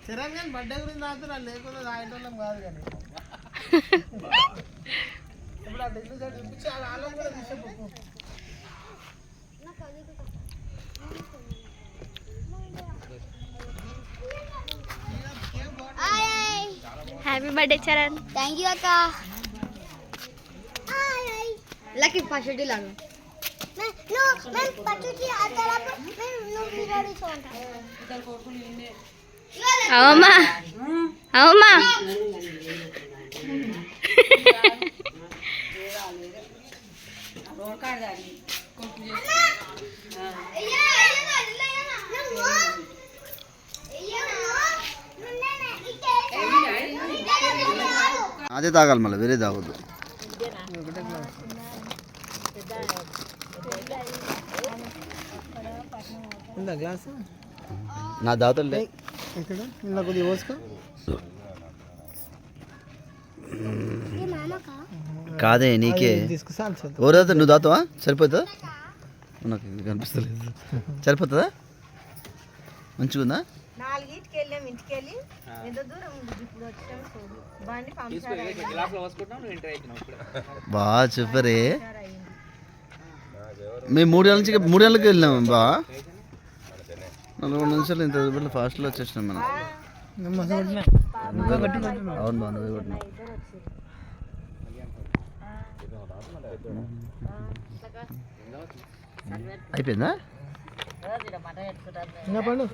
చిరాన్ కానీ బర్త్డే గురించి తాగుతున్నా లేకుండా తాగేటోళ్ళం కాదు కానీ ఇప్పుడు ఆ ఢిల్లీ సైడ్ చూపించి ఆ ఆలం కూడా తీసేపు happy birthday Charan. Thank you అక్క. లక్కీ పచ్చడి లాగా అవమ్మా అవమ్మా అదే తాగాలి మళ్ళీ వేరే తాగొద్దు. నా దాతలే కొద్దిగా పోసుకో. కాదే నీకే ఎవరైతే నువ్వు దాతావా? సరిపోతుందా? నాకు కనిపిస్తలేదు. సరిపోతుందా? మంచిగా ఉందా? నాలుగింటికి వెళ్ళాం. ఇంటికి వెళ్ళి ఎంత దూరం ఇప్పుడు వచ్చాము. బండి బాగా చెప్పరే. మేము 3 గంటలకి వెళ్ళాము బా. 4 నిమిషాలు ఇంత ఫాస్ట్లో వచ్చేసినాం మనం. అవును బా, నువ్వే కొట్టినావు. అయిపోయిందా? పండు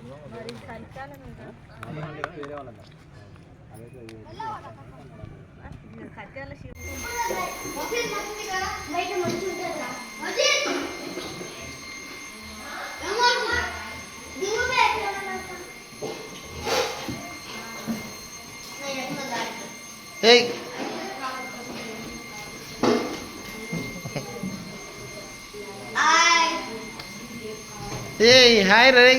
హాయ్ రై.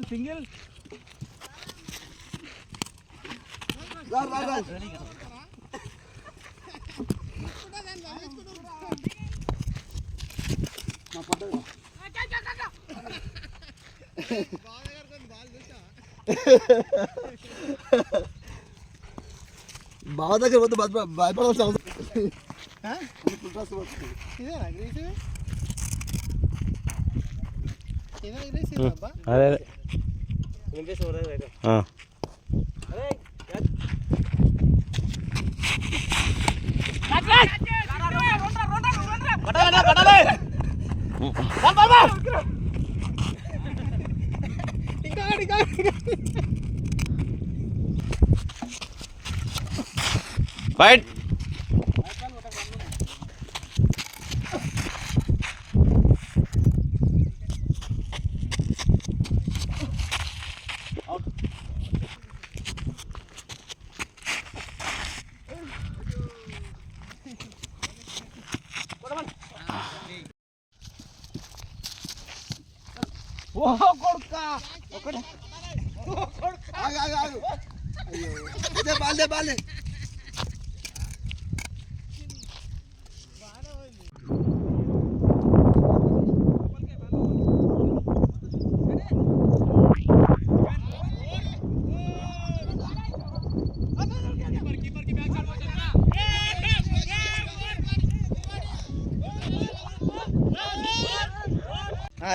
సింగిల్ బావ దగ్గర పోతే భయపడాల్సిన అవసరం. అదే ఫైట్. బాలే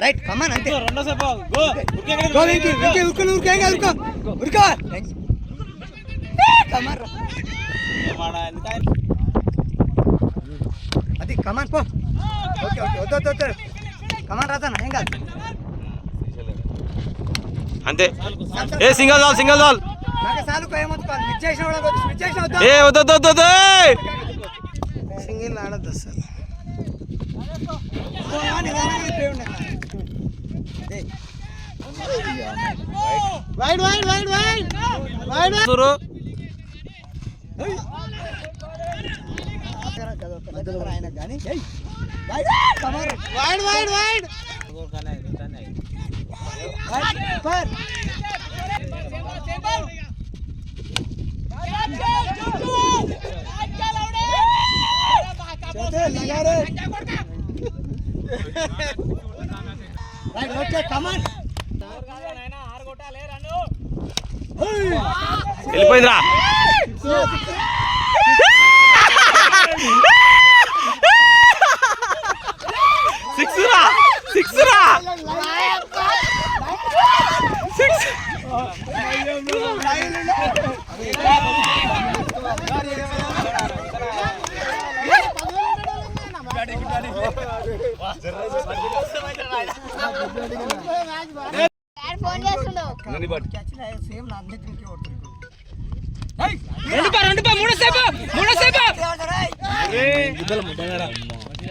రైట్ కమాన్ అంతే. రెండో సేపు గో గో వికి ఉరుకేగా ఉరుకో కమాన్ అది కమాన్ పో. ఓకే వద్దు కమాన్ రాజన్న ఏం కాదు అంతే. ఏ సింగల్ జాల్ నాకు సాలుకో ఏమొద్దు మిస్ చేసిన ఏ వద్దు సింగిల్ ఆడద్దు అసలు. వైడ్ వైడ్ వైడ్ వెళ్ళిపోయిందిరా సిక్స్ రా సిక్స్ ఫోన్ చేస్తుండు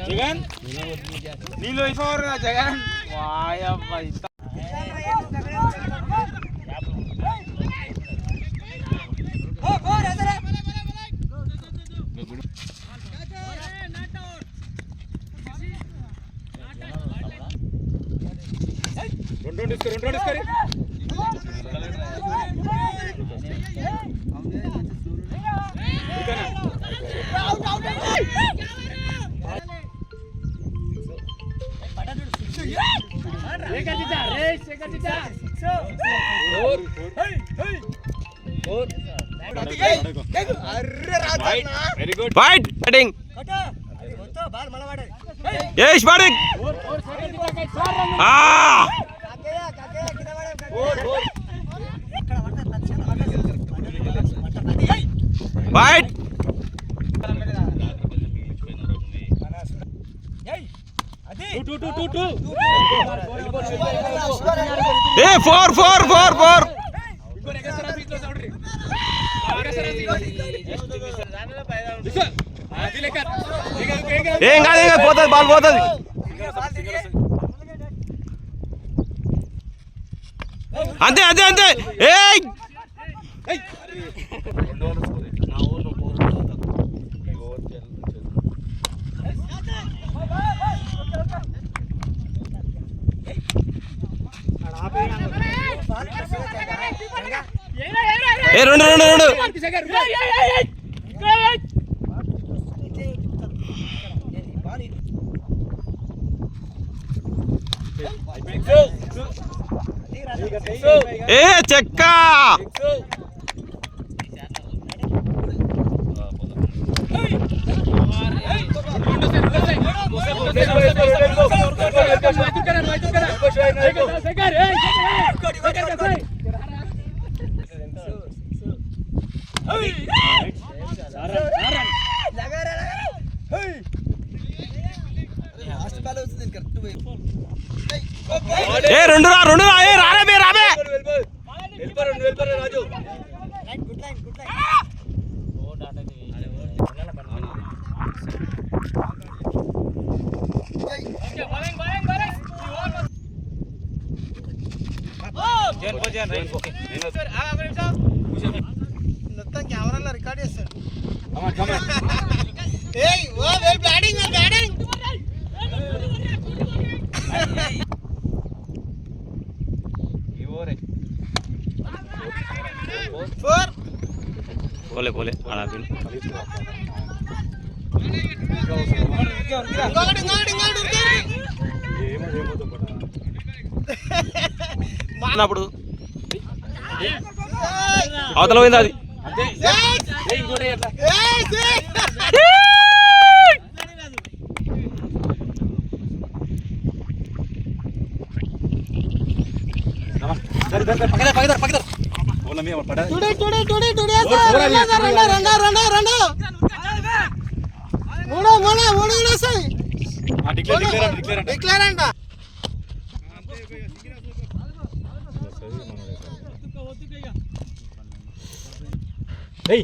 జగన్ నీళ్ళు అయిపోరు Jagan very good fight batting Yash batting fight ఏ 4 ఏం కాదు పోతుంది బాల్ పోతుంది అంతే అంతే అంతే ఏయ్ ఏ రెండు ఏ చెక్క ఏ రెండు రా ఏ రాబే రాజు మొత్తం కెమెరాలో రికార్డ్ చేస్తాడు ఏయ్ ఓ బ్యాటింగ్ పోలే ఆడా అప్పుడు అవతల పోయింది అది డిక్లేర్ అంట బాబు